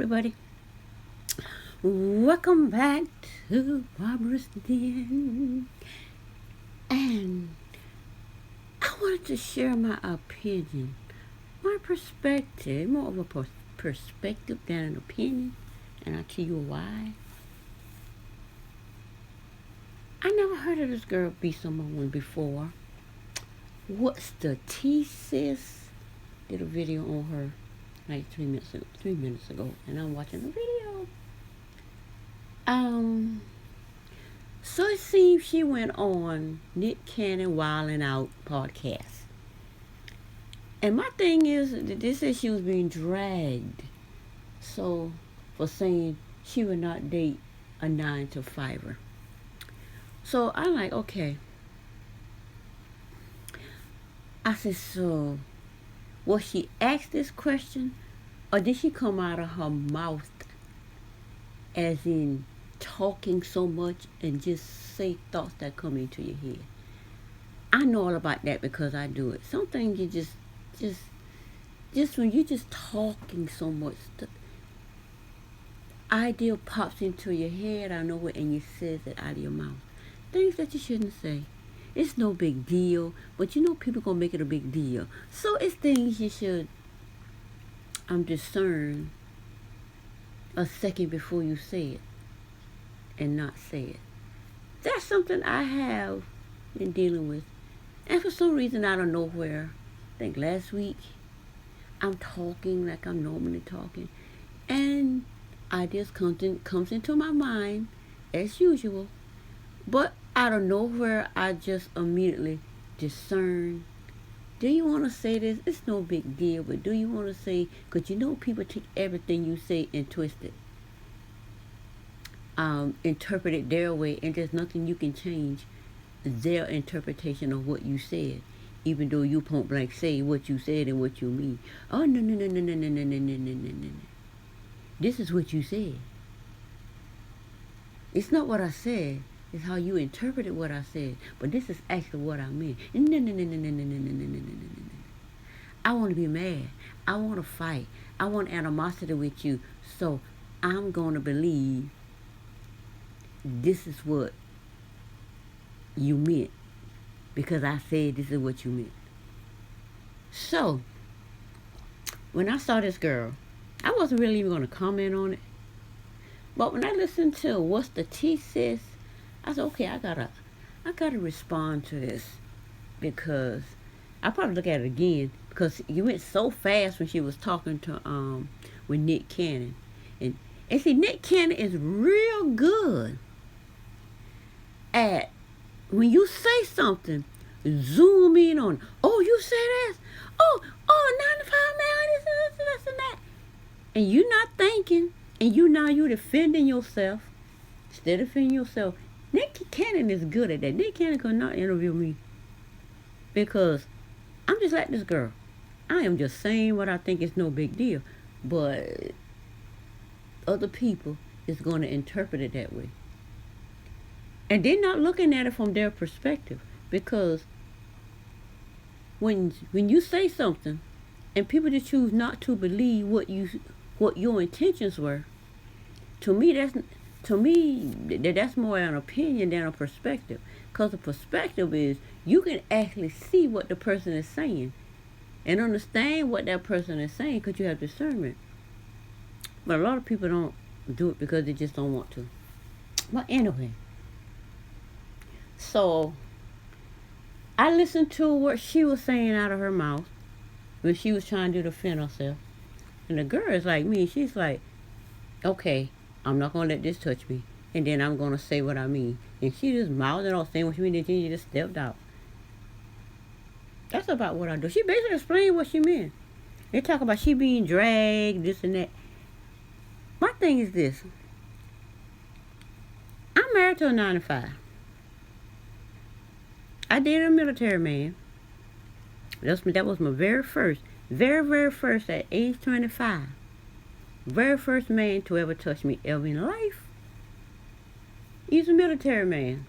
everybody. Welcome back to Barbara's Den. And I wanted to share my opinion, my perspective, more of a perspective than an opinion. And I'll tell you why. I never heard of this girl be someone before. What's the tea, sis? Did a video on her like 3 minutes ago, and I'm watching the video. So it seems she went on Nick Cannon Wildin' Out podcast. And my thing is, they said she was being dragged. So, for saying she would not date a 9-to-5er. So I'm like, okay. I said, so, was she asked this question? Or did she come out of her mouth as in talking so much and just say thoughts that come into your head? I know all about that because I do it. Some things you just when you just talking so much, idea pops into your head, I know it, and you says it out of your mouth. Things that you shouldn't say. It's no big deal, but you know people gonna make it a big deal. So it's things you should discern a second before you say it and not say it. That's something I have been dealing with. And for some reason out of nowhere, I think last week, I'm talking like I'm normally talking. And ideas comes into my mind as usual. But out of nowhere, I just immediately discern. Do you want to say this? It's no big deal, but do you want to say, because you know people take everything you say and twist it. Interpret it their way, and there's nothing you can change their interpretation of what you said, even though you point blank say what you said and what you mean. Oh, no. This is what you said. It's not what I said. It's how you interpreted what I said. But this is actually what I meant. No. I want to be mad. I want to fight. I want animosity with you. So I'm going to believe this is what you meant. Because I said this is what you meant. So, when I saw this girl, I wasn't really even going to comment on it. But when I listened to What's the Tea, Sis, I said, okay, I gotta respond to this, because I probably look at it again because you went so fast when she was talking to with Nick Cannon, and see, Nick Cannon is real good at when you say something, zoom in on. Oh, you say this? Oh, 95 man, this and that, and you not thinking, and you defending yourself instead of defending yourself. Nick Cannon is good at that. Nick Cannon could not interview me because I'm just like this girl. I am just saying what I think is no big deal, but other people is going to interpret it that way. And they're not looking at it from their perspective, because when you say something and people just choose not to believe what your intentions were, to me that's more an opinion than a perspective. Because the perspective is you can actually see what the person is saying and understand what that person is saying because you have discernment. But a lot of people don't do it because they just don't want to. But anyway, so I listened to what she was saying out of her mouth when she was trying to defend herself. And the girl is like me. She's like, okay, I'm not going to let this touch me. And then I'm going to say what I mean. And she just mouthed it off, saying what she mean, and then she just stepped out. That's about what I do. She basically explained what she meant. They talk about she being dragged, this and that. My thing is this. I'm married to a 9-to-5. I dated a military man. That was my very first at age 25. Very first man to ever touch me ever in life. He's a military man.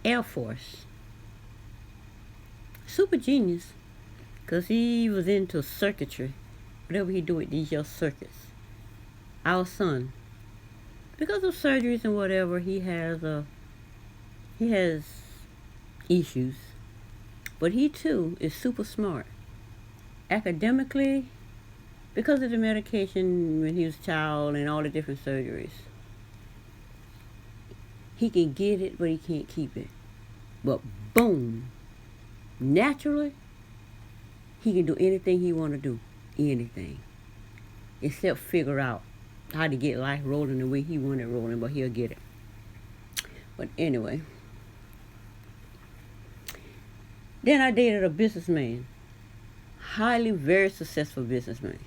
Air Force. Super genius. Because he was into circuitry. Whatever he do with these your circuits. our son, because of surgeries and whatever, he has issues, but he too is super smart academically because of the medication when he was a child and all the different surgeries. He can get it, but he can't keep it. But boom, naturally, he can do anything he want to do, anything, except figure out how to get life rolling the way he want it rolling, but he'll get it. But anyway, then I dated a businessman, very successful businessman.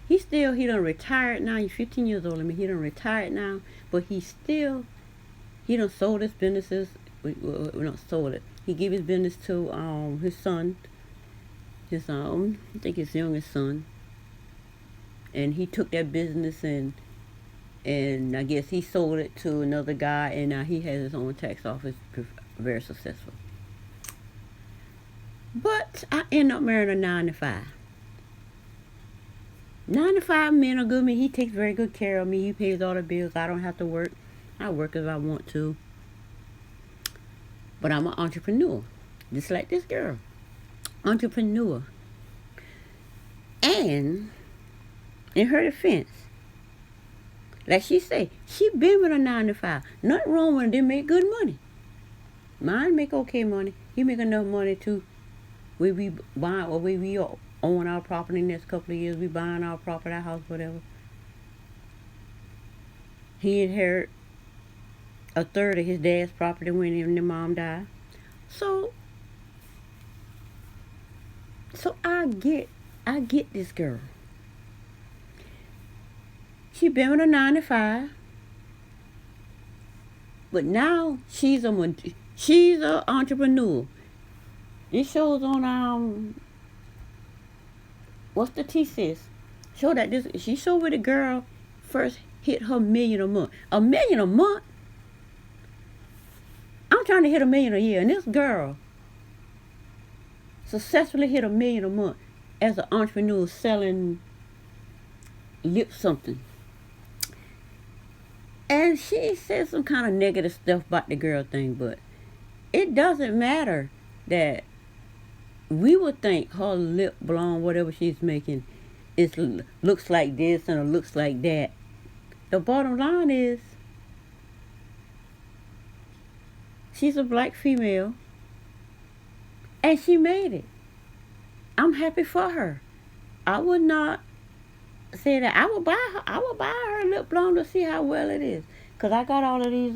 He done retired now. He's 15 years old. He done retired now, but he done sold his businesses. We not sold it. He gave his business to his son, I think his youngest son, and he took that business and I guess he sold it to another guy, and now he has his own tax office, very successful. But I end up marrying a 9 to 5. 9 to 5 men are good. He takes very good care of me. He pays all the bills. I don't have to work. I work if I want to. But I'm an entrepreneur, just like this girl. Entrepreneur. And in her defense, like she say, she been with a 9 to 5. Nothing wrong with it. They make good money. Mine make okay money. He make enough money to where we buy or where we own our property in the next couple of years. We buying our property, our house, whatever. He inherit a third of his dad's property when his mom died. So I get this girl. She been with a 9 to 5, but now she's a entrepreneur. It shows on what's the thesis? Show that she showed where the girl first hit her $1 million a month. $1 million a month? I'm trying to hit $1 million a year, and this girl successfully hit $1 million a month as an entrepreneur selling lip something. And she said some kind of negative stuff about the girl thing, but it doesn't matter that we would think her lip balm, whatever she's making, looks like this and it looks like that. The bottom line is, she's a black female, and she made it. I'm happy for her. I would not say that I would buy her lip balm to see how well it is, cause I got all of these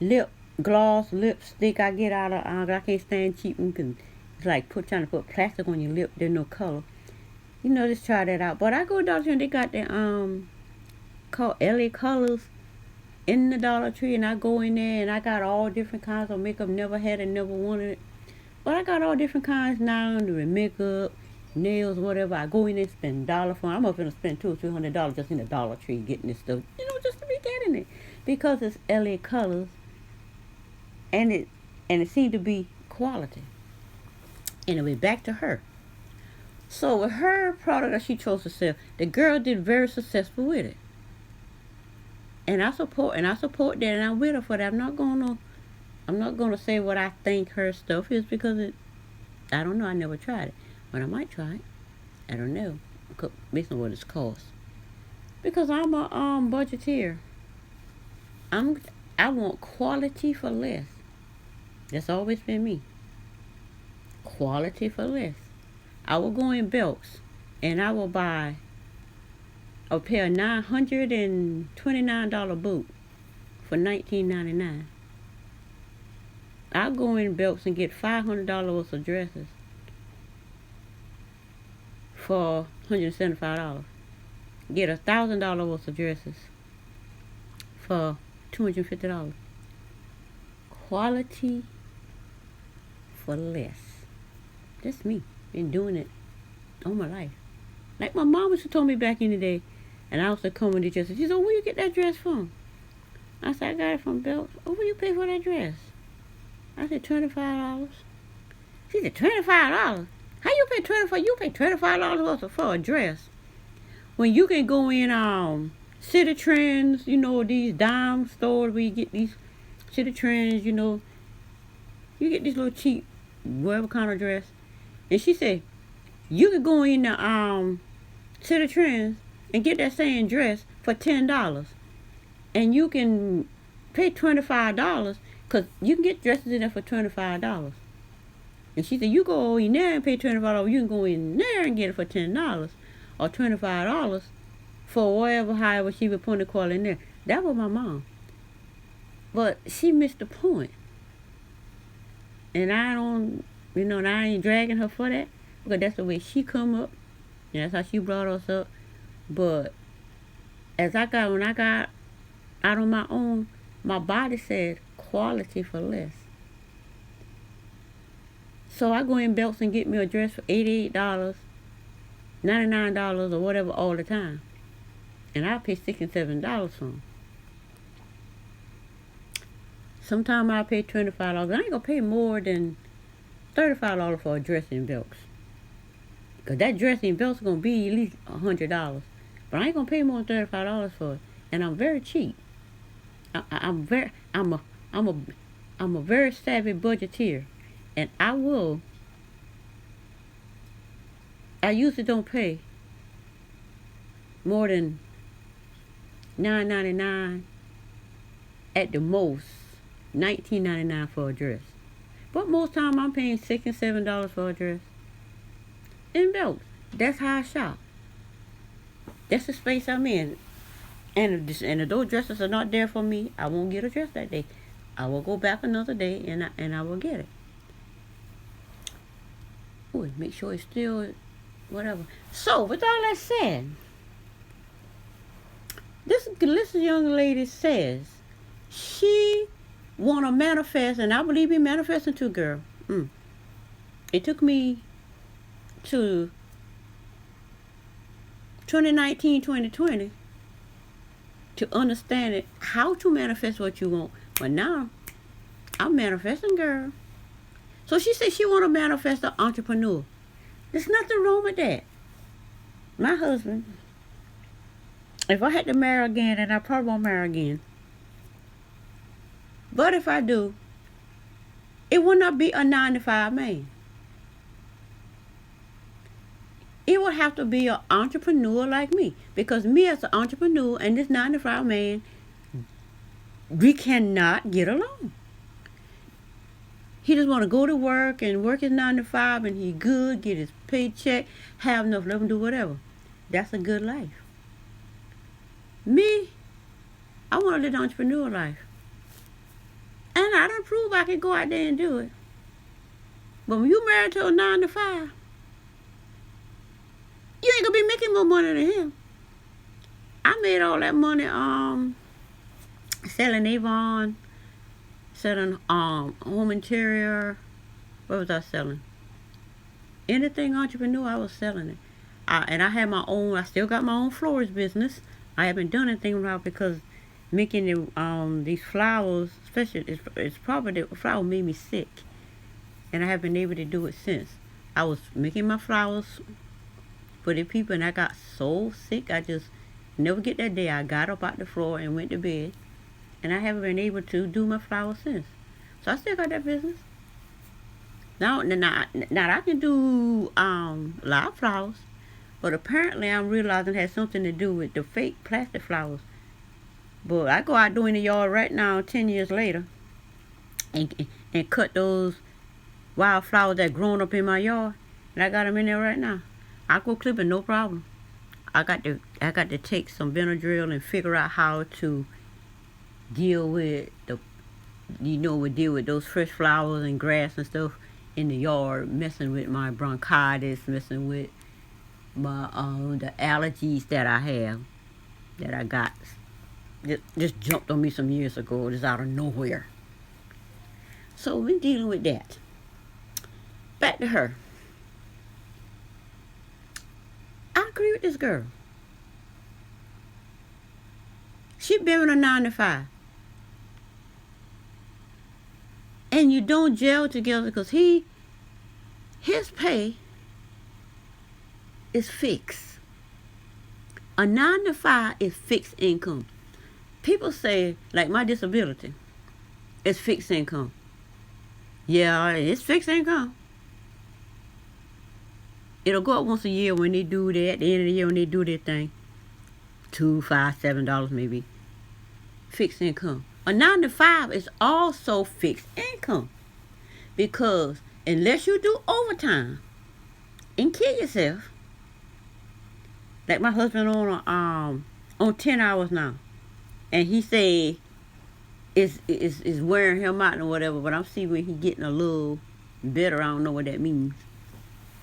lip gloss, lipstick I get out of. I can't stand cheap and it's like trying to put plastic on your lip. There's no color. Just try that out. But I go to Dollar Tree and they got the called LA Colors in the Dollar Tree, and I go in there and I got all different kinds of makeup. Never had it, never wanted it, but I got all different kinds now. Doing makeup, nails, whatever. I go in there and spend $1 for it. I'm up gonna spend $200 or $300 just in the Dollar Tree getting this stuff. Just to be getting it because it's LA Colors. And it seemed to be quality. Anyway, back to her. So with her product that she chose to sell, the girl did very successful with it. And I support that, and I'm with her for that. I'm not gonna say what I think her stuff is because I don't know. I never tried it, but I might try it. I don't know, based on what it's cost. Because I'm a budgeteer. I want quality for less. That's always been me. Quality for less. I will go in Belks and I will buy a pair of $929 boot for $19.99. I'll go in Belks and get $500 worth of dresses for $175. Get $1,000 worth of dresses for $250. Quality for less. That's me. Been doing it all my life. Like my mom used to tell me back in the day, and I used to come with the dresses. She said, "Where you get that dress from?" I said, "I got it from Belts." "Oh, what you pay for that dress?" I said, $25. She said, $25? How you pay $25? You pay $25 for a dress. when you can go in City Trends, these dime stores where you get these City Trends, you get this little cheap whatever kind of dress. And she said, you could go in the City Trends and get that same dress for $10. And you can pay $25 because you can get dresses in there for $25. And she said, you go in there and pay $25, you can go in there and get it for $10 or $25 for however she would put the call in there. That was my mom. But she missed the point. And I don't, and I ain't dragging her for that because that's the way she come up. And that's how she brought us up. But when I got out on my own, my body said quality for less. So I go in Belts and get me a dress for $88, $99 or whatever all the time. And I pay $6 and $7 for them. Sometimes I pay $25. I ain't gonna pay more than $35 for a dress in Belts. Cause that dress in Belts is gonna be at least $100. But I ain't gonna pay more than $35 for it. And I'm very cheap. I'm a very savvy budgeteer. And I usually don't pay more than $9.99, at the most $19.99 for a dress. But most time I'm paying $6 and $7 for a dress in Belts. That's how I shop. That's the space I'm in. And if those dresses are not there for me, I won't get a dress that day. I will go back another day and I will get it. Ooh, make sure it's still whatever. So with all that said, this young lady says she want to manifest, and I believe in manifesting too, girl. It took me to 2019, 2020 to understand it, how to manifest what you want. But now I'm manifesting, girl. So she said she want to manifest an entrepreneur. There's nothing wrong with that. My husband, if I had to marry again, and I probably won't marry again, but if I do, it will not be a 9-to-5 man. It would have to be an entrepreneur like me. Because me as an entrepreneur and this 9-to-5 man, we cannot get along. He just want to go to work and work his 9-to-5 and he good, get his paycheck, have enough, let him do whatever. That's a good life. Me, I want to live the entrepreneur life. And I don't prove I can go out there and do it. But when you married to a 9-to-5, you ain't gonna be making more money than him. I made all that money selling Avon, selling home interior. What was I selling? Anything entrepreneur, I was selling it. And I had my own. I still got my own florist business. I haven't done anything about because making these flowers, especially it's probably the flower made me sick, and I haven't been able to do it since. I was making my flowers for the people, and I got so sick. I just never get that day. I got up out the floor and went to bed, and I haven't been able to do my flowers since. So I still got that business. Now I can do live flowers, but apparently I'm realizing it has something to do with the fake plastic flowers. But I go out doing the yard right now, 10 years later, and cut those wild flowers that grown up in my yard, and I got them in there right now. I go clipping, no problem. I got to take some Benadryl and figure out how to deal with deal with those fresh flowers and grass and stuff in the yard, messing with my bronchitis, messing with my the allergies that I have, that I got. Just jumped on me some years ago, just out of nowhere. So we're dealing with that. Back to her. I agree with this girl. She been a 9-to-5. And you don't gel together because his pay is fixed. A 9 to 5 is fixed income. People say, like my disability, it's fixed income. Yeah, it's fixed income. It'll go up once a year when they do that. At the end of the year when they do their thing. $2, $5, $7 maybe. Fixed income. A 9 to 5 is also fixed income. Because unless you do overtime and kill yourself, like my husband on 10 hours now, and he say it's wearing him out or whatever, but I'm seeing when he getting a little better. I don't know what that means,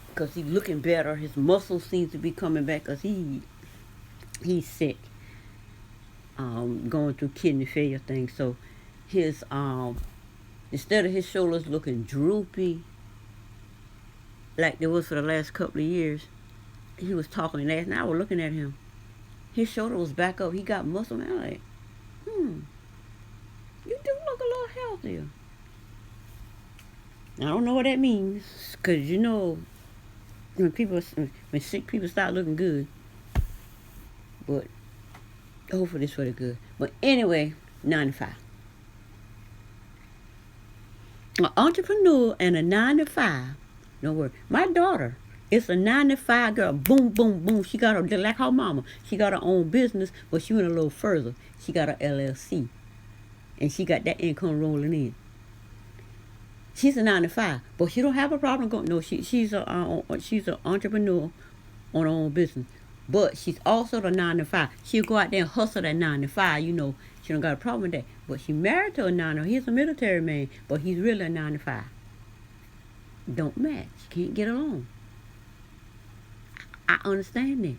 because he's looking better. His muscles seem to be coming back, because he's sick, going through kidney failure thing. So his instead of his shoulders looking droopy like they was for the last couple of years, he was talking last night. I was looking at him. His shoulder was back up. He got muscle. Man, I'm like, you do look a little healthier. I don't know what that means, because you know, when sick people start looking good, but hopefully it's for the good. But anyway, 9 to 5. An entrepreneur and a 9 to 5. Don't worry. My daughter is a 9 to 5 girl. Boom, boom, boom. She got her, like her mama. She got her own business, but she went a little further. She got her LLC, and she got that income rolling in. She's a 9 to 5, but she don't have a problem going. No, she's an entrepreneur on her own business, but she's also the 9 to 5. She'll go out there and hustle that 9 to 5. You know, she don't got a problem with that. But she married to a 9 to 5. He's a military man, but he's really a 9 to 5. Don't match. Can't get along. I understand that.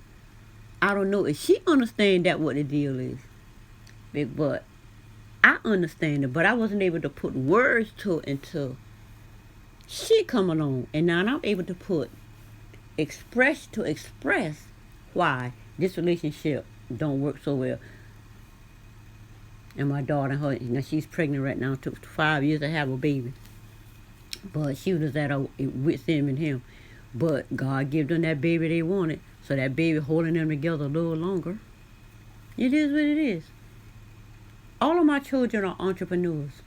I don't know if she understands that what the deal is, but I understand it. But I wasn't able to put words to it until she come along, and now I'm able to express why this relationship don't work so well. And my daughter, now she's pregnant right now. It took 5 years to have a baby, but she was at her wit's end and him. But God gave them that baby they wanted, so that baby holding them together a little longer. It is what it is. All of my children are entrepreneurs.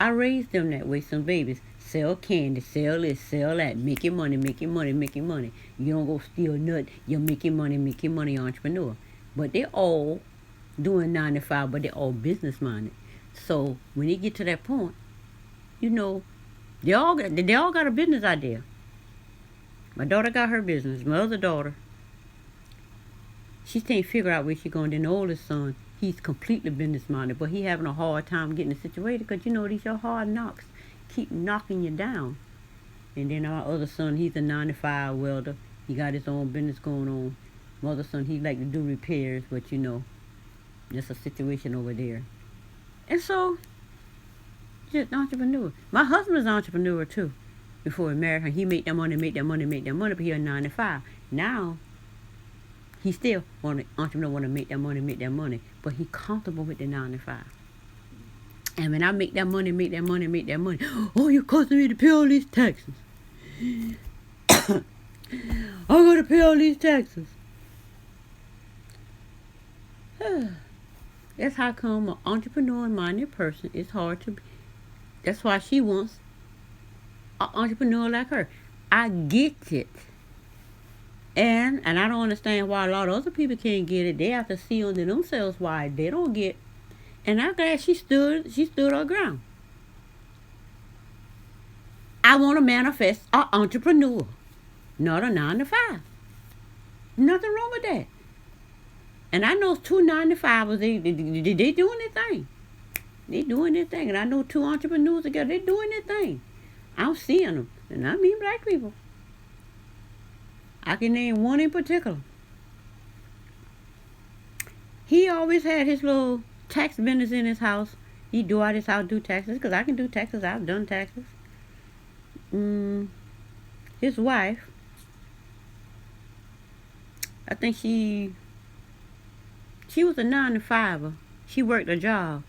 I raised them that way. Some babies sell candy, sell this, sell that, making money, making money, making money. You don't go steal nothing. You're making money, entrepreneur. But they're all doing 9 to 5, but they're all business minded. So when they get to that point, you know, they all got a business idea. My daughter got her business. My other daughter, she can't figure out where she's going. Then the oldest son, he's completely business minded, but he having a hard time getting it situated, because you know these are hard knocks keep knocking you down. And then our other son, he's a 9 to 5 welder. He got his own business going on. My other son, he like to do repairs, but you know, just a situation over there. And so, just entrepreneur. My husband's an entrepreneur too. Before he married her, he made that money, but he had 9 to 5. Now, he still entrepreneur want to make that money, but he comfortable with the 9 to 5. And when I make that money, oh, you're costing me to pay all these taxes. I'm gonna pay all these taxes. That's how come an entrepreneur-minded person is hard to be. That's why she wants an entrepreneur like her. I get it. And I don't understand why a lot of other people can't get it. They have to see under themselves why they don't get. And I'm glad she stood her ground. I want to manifest an entrepreneur, not a 9 to 5. Nothing wrong with that. And I know 2 9 to 5ers, they doing their thing. They doing their thing. And I know 2 entrepreneurs together, they doing their thing. I'm seeing them. And I mean black people. I can name one in particular. He always had his little tax business in his house. He do out his house, do taxes, because I can do taxes. I've done taxes. His wife, I think she was a 9 to 5er. She worked a job,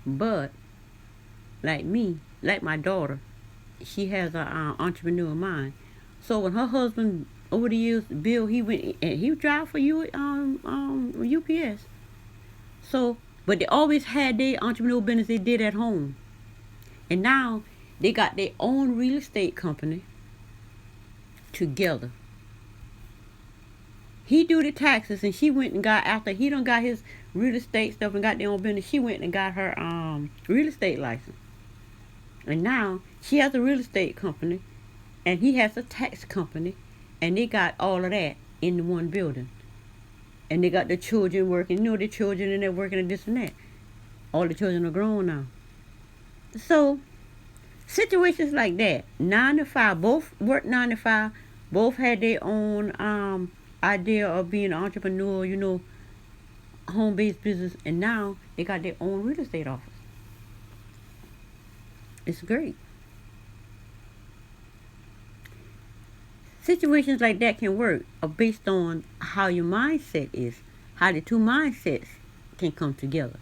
but like me, like my daughter, she has an entrepreneur mind. So when her husband over the years, Bill, he went and he drive for you UPS. So, but they always had their entrepreneurial business they did at home, and now they got their own real estate company together. He do the taxes, and she went and got, after he done got his real estate stuff and got their own business, she went and got her real estate license. And now she has a real estate company, and he has a tax company, and they got all of that in the one building. And they got the children working, the children and they're working and this and that. All the children are grown now. So situations like that, 9 to 5, both work 9 to 5, both had their own idea of being an entrepreneur, home-based business, and now they got their own real estate office. It's great. Situations like that can work based on how your mindset is, how the two mindsets can come together.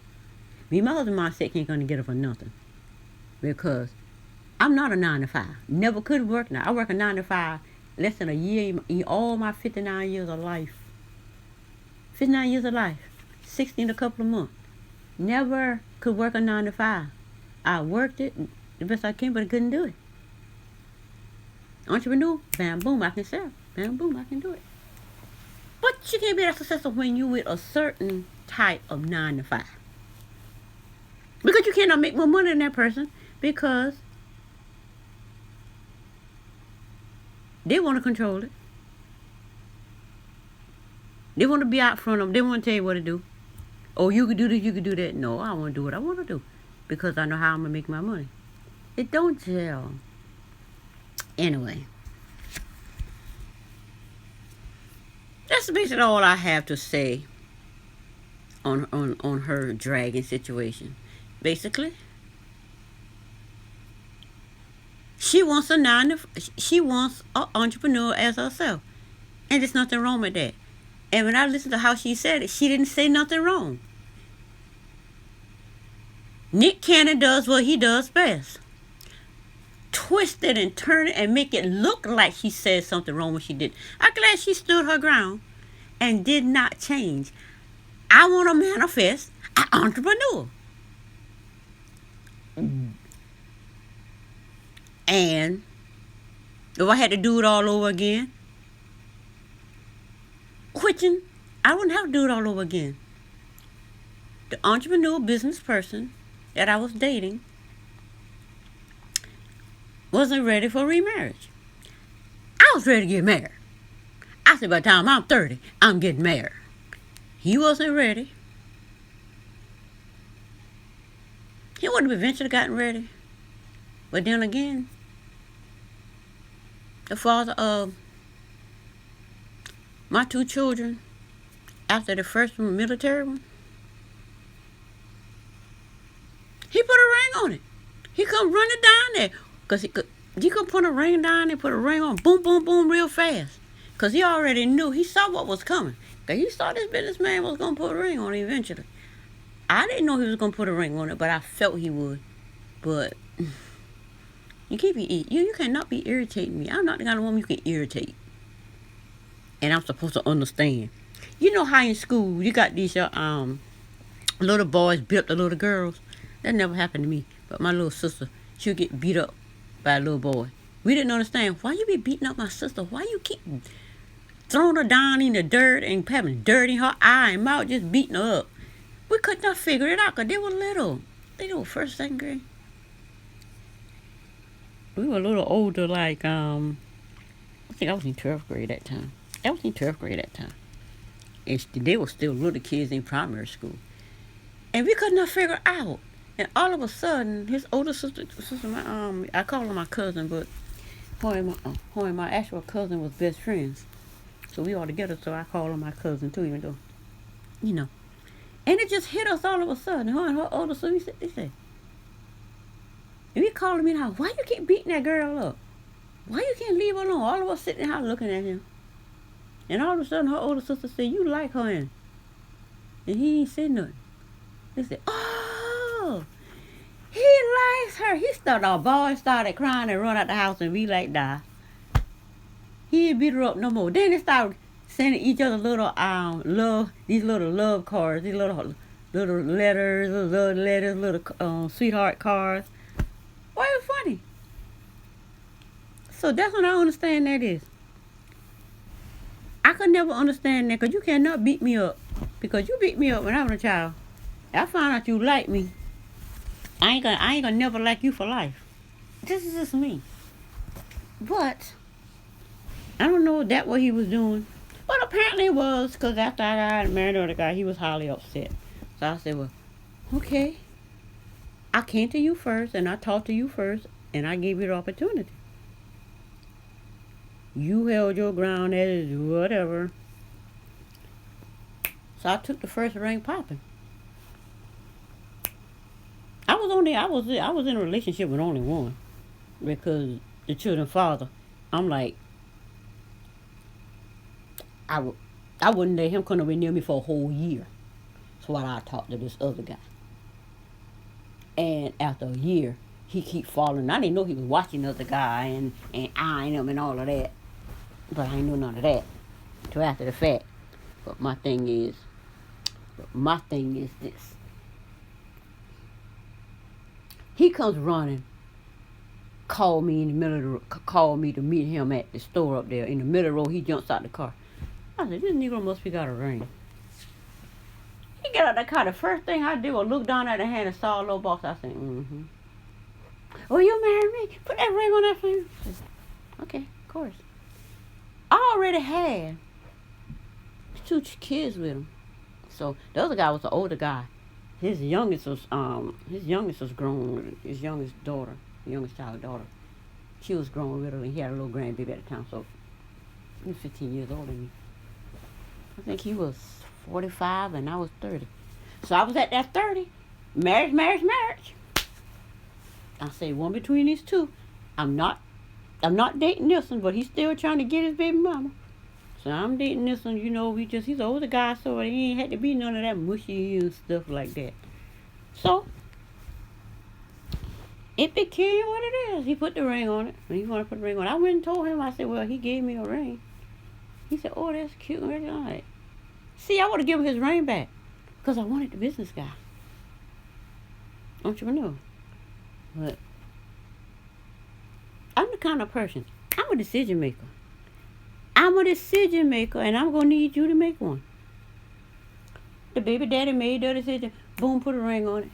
Me, my husband's mindset can't come together for nothing, because I'm not a 9 to 5. Never could work now. I work a 9 to 5 less than a year in all my 59 years of life. 59 years of life. 60 in a couple of months. Never could work a 9 to 5. I worked it the best I can, but I couldn't do it. Entrepreneur, bam, boom, I can sell. Bam, boom, I can do it. But you can't be that successful when you with a certain type of 9 to 5. Because you cannot make more money than that person, because they want to control it. They want to be out front of them. They want to tell you what to do. Oh, you could do this, you could do that. No, I want to do what I want to do, because I know how I'm going to make my money. It don't gel. Anyway, that's basically all I have to say on her dragging situation. Basically, she wants she wants an entrepreneur as herself, and there's nothing wrong with that. And when I listened to how she said it, she didn't say nothing wrong. Nick Cannon does what he does best. Twist it and turn it and make it look like she said something wrong when she did. I'm glad she stood her ground and did not change. I want to manifest an entrepreneur. And if I had to do it all over again, quitting, I wouldn't have to do it all over again. The entrepreneur business person that I was dating wasn't ready for remarriage. I was ready to get married. I said, by the time I'm 30, I'm getting married. He wasn't ready. He would have eventually gotten ready. But then again, the father of my 2 children, after the first one, military one, he put a ring on it. He come running down there. Because he could put a ring down and put a ring on, boom, boom, boom, real fast. Because he already knew. He saw what was coming. Because he saw this businessman was going to put a ring on it eventually. I didn't know he was going to put a ring on it, but I felt he would. But you cannot be irritating me. I'm not the kind of woman you can irritate. And I'm supposed to understand. You know how in school you got these little boys beat up the little girls? That never happened to me. But my little sister, she'll get beat up by a little boy. We didn't understand. Why you be beating up my sister? Why you keep throwing her down in the dirt and having dirt in her eye and mouth, just beating her up? We could not figure it out because they were little. They were first, second grade. We were a little older, like, I think I was in 12th grade that time. And they were still little kids in primary school. And we could not figure out. And all of a sudden, his older sister, I call her my cousin, but her and my actual cousin was best friends. So we all together, so I call her my cousin too, even though, And it just hit us all of a sudden. Her and her older sister, they said, and we calling me now, why you keep beating that girl up? Why you can't leave her alone? All of us sitting in the house looking at him. And all of a sudden, her older sister said, you like her, and he ain't said nothing. They said, oh, he likes her. Our boy started crying and run out the house, and we like die. He ain't beat her up no more. Then they started sending each other little these little love cards, these little letters, little sweetheart cards. Why it was funny? So that's what I understand that is. I could never understand that because you cannot beat me up. Because you beat me up when I was a child. I found out you like me. I ain't gonna never like you for life. This is just me. But I don't know if that what he was doing. But apparently it was, because after I got married to the guy, he was highly upset. So I said, well, okay. I came to you first, and I talked to you first, and I gave you the opportunity. You held your ground as whatever. So I took the first ring popping. I was in a relationship with only one. Because the children's father, I'm like, I wouldn't let him come over near me for a whole year. So while I talked to this other guy. And after a year, he keep falling. I didn't know he was watching the other guy and eyeing him and all of that. But I ain't know none of that till after the fact. But my thing is this. He comes running, called me in the middle of the road, called me to meet him at the store up there. In the middle of the road, he jumps out the car. I said, this Negro must be got a ring. He get out the car. The first thing I did was look down at the hand and saw a little box. I said, mm-hmm. Oh, you married me? Put that ring on that finger. Okay, of course. I already had 2 kids with him. So the other guy was the older guy. His youngest was grown. His youngest child's daughter. She was grown with him, and he had a little grandbaby at the time. So he was 15 years older than me. I think he was 45 and I was 30. So I was at that 30. Marriage. I say one between these two. I'm not dating this one, but he's still trying to get his baby mama. So I'm dating this one, he's an older guy, so he ain't had to be none of that mushy and stuff like that. So it became what it is. He put the ring on it. He wanted to put the ring on it. I went and told him, I said, well, he gave me a ring. He said, oh, that's cute. Right. See, I would have given him his ring back because I wanted the business guy. Entrepreneur. But I'm the kind of person, I'm a decision maker. I'm a decision maker, and I'm going to need you to make one. The baby daddy made the decision. Boom, put a ring on it.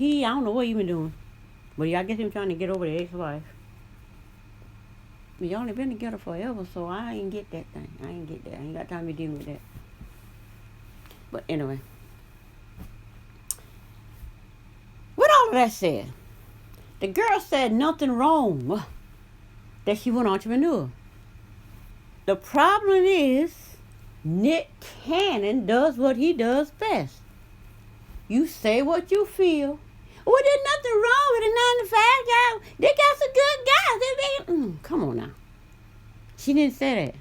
I don't know what he been doing. But I guess him trying to get over the ex-wife. We only been together forever, so I ain't get that thing. I ain't got time to deal with that. But anyway. With all of that said, the girl said nothing wrong that she went entrepreneur. The problem is, Nick Cannon does what he does best. You say what you feel. Well, there's nothing wrong with a 9-to-5 job. They got some good guys. Come on now. She didn't say that.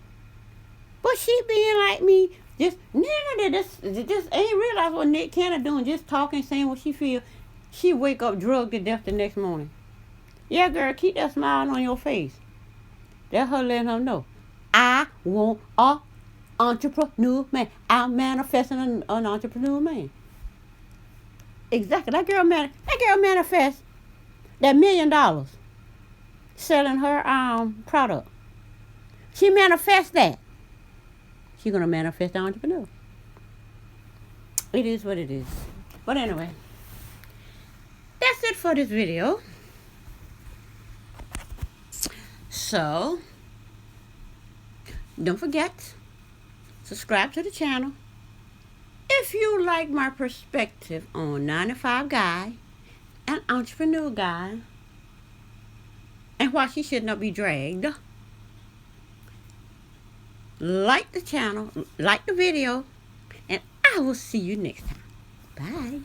But she being like me, just ain't realize what Nick Cannon doing. Just talking, saying what she feel. She wake up drugged to death the next morning. Yeah, girl, keep that smile on your face. That's her letting her know. I want an entrepreneur man. I'm manifesting an entrepreneur man. Exactly. That girl manifests that $1 million selling her product. She manifests that. She's gonna manifest the entrepreneur. It is what it is. But anyway, that's it for this video. So don't forget, subscribe to the channel. If you like my perspective on 9-to-5 guy and entrepreneur guy and why she should not be dragged, like the channel, like the video, and I will see you next time. Bye.